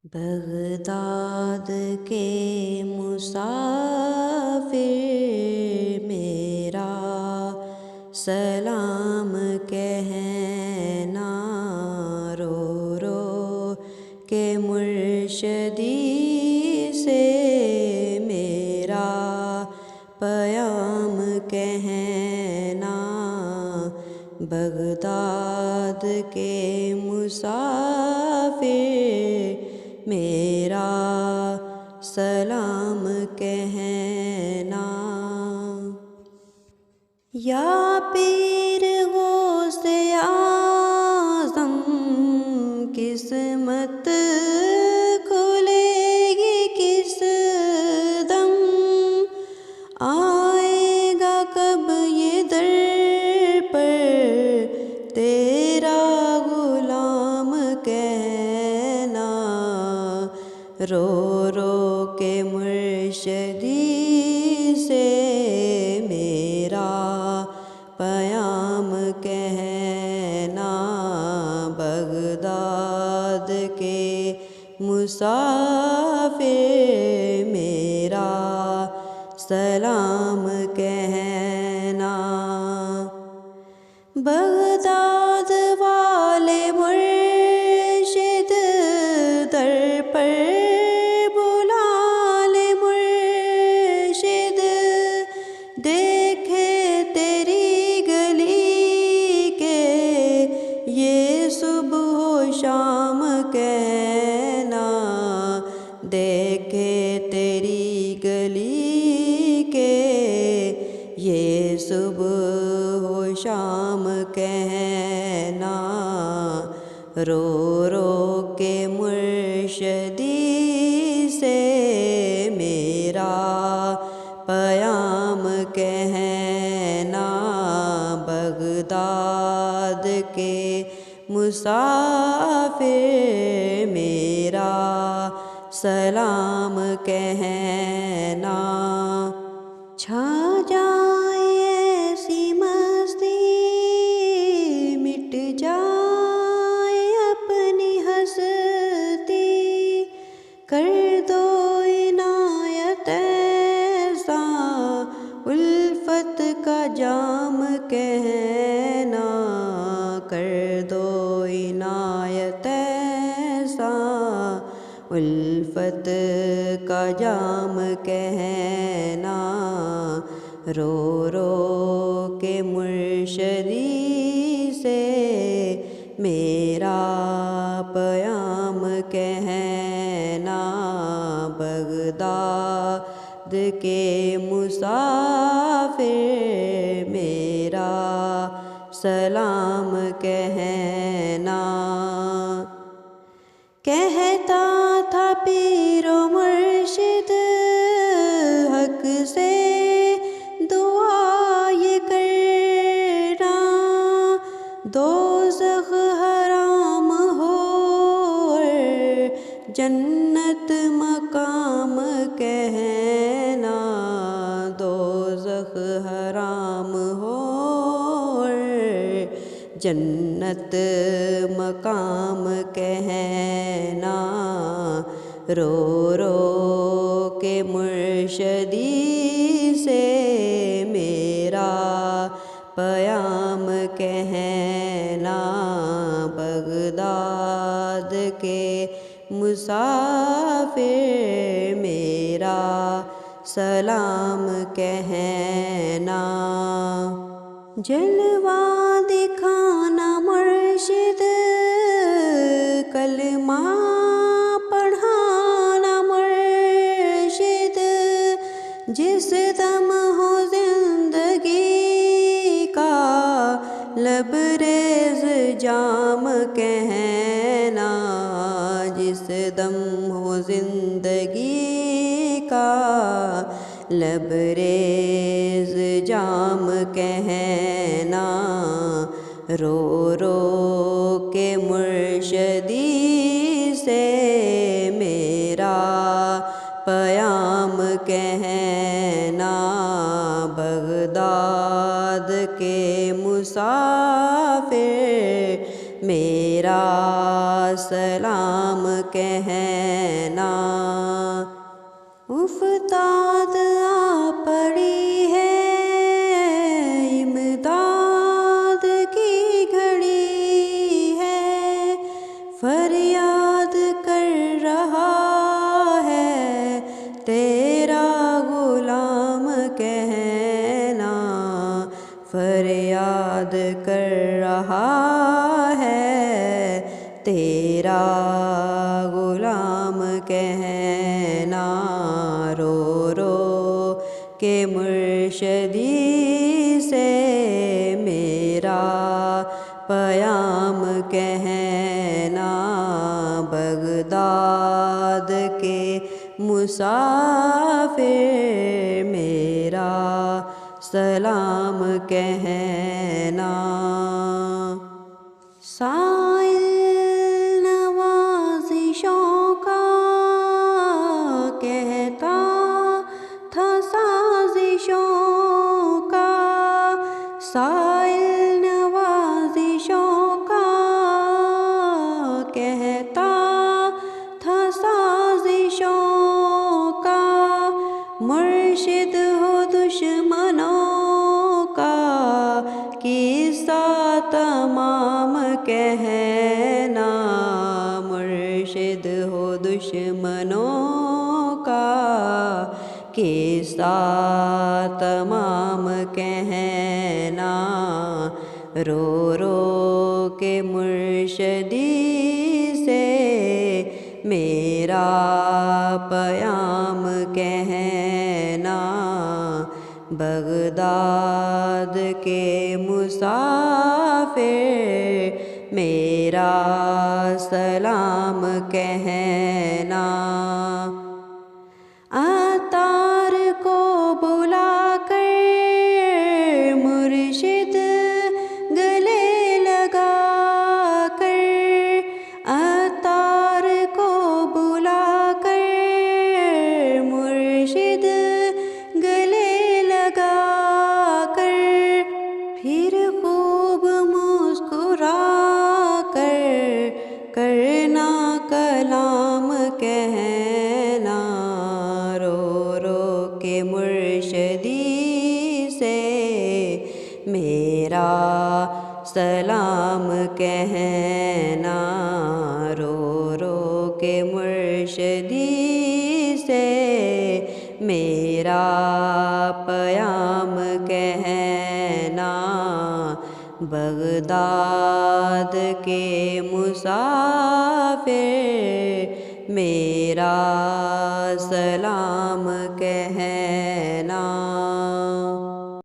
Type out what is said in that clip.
Baghdad کے مسافر میرا سلام کہنا، رو رو کے مرشدی سے میرا پیام کہنا۔ بغداد کے مسافر میرا سلام کہنا۔ یا پیر غوث اعظم، قسمت کھلے گی کس دم، آئے گا کب یہ در پر تیرا غلام کہنا، رو رو کے مرشدی سے میرا پیام کہنا۔ بغداد کے مسافر میرا سلام کہنا۔ بغداد والے مرشد در پر بلا لے مرشد، دیکھے تیری گلی کے یہ صبح و شام کہنا، دیکھے تیری گلی کے یہ صبح و شام کہنا، رو رو کے مرشدی سے میرا پیام کہنا۔ بغداد کے مسافر میرا سلام کہنا۔ چھا جائے ایسی مستی، مٹ جائے اپنی ہستی، کر دو عنایت ایسا الفت کا جام کہنا، کر دو عنایت ایسا الفت کا جام کہنا، رو رو کے مرشدی سے میرا پیام کہنا۔ بغداد کے مسافر میرا سلام کہنا۔ کہتا تھا پیر و مرشد حق سے دعا یہ کرنا، دوزخ حرام ہو اور جنت مقام کہنا، دوزخ حرام ہو اور جنت مقام کہنا، رو رو کے مرشدی سے میرا پیام کہنا۔ بغداد کے مسافر میرا سلام کہنا۔ جلوہ دکھانا مرشد، کلمہ پڑھانا مرشد، جس دم ہو زندگی کا لبریز جام کہنا، جس دم ہو زندگی کا لبریز جام کہنا، رو رو کے مرشدی سے میرا پیام کہنا۔ بغداد کے مسافر میرا سلام کہنا۔ افتاد آ پڑی ہے امداد کی گھڑی ہے، فریاد کر رہا ہے تیرا غلام کہنا، فریاد کر رہا ہے تیرا غلام کہنا۔ رو رو کے مرشدی سے میرا پیام کہنا، بغداد کے مسافر میرا سلام کہنا۔ سائل نوازشوں کا کہتا تھا سازشوں کا، سائل نوازشوں کا کہتا تھا سازشوں کا، مرشد ہو دشمنوں کا قصہ تمام کہنا، مرشد ہو دشمنوں کا قصہ تمام کہنا۔ رو رو کے مرشدی سے میرا پیام کہنا، بغداد کے مسافر میرا سلام کہنا۔ عطار کو بلا کر مرشد گلے لگا کر، عطار کو بلا کر مرشد گلے لگا کر، پھر خوب مسکرا کر کرنا کلام کہنا، رو رو کے مرشدی سے میرا سلام کہنا، رو رو کے مرشدی سے میرا پیام کہنا، بغداد کے مسافر میرا سلام کہنا۔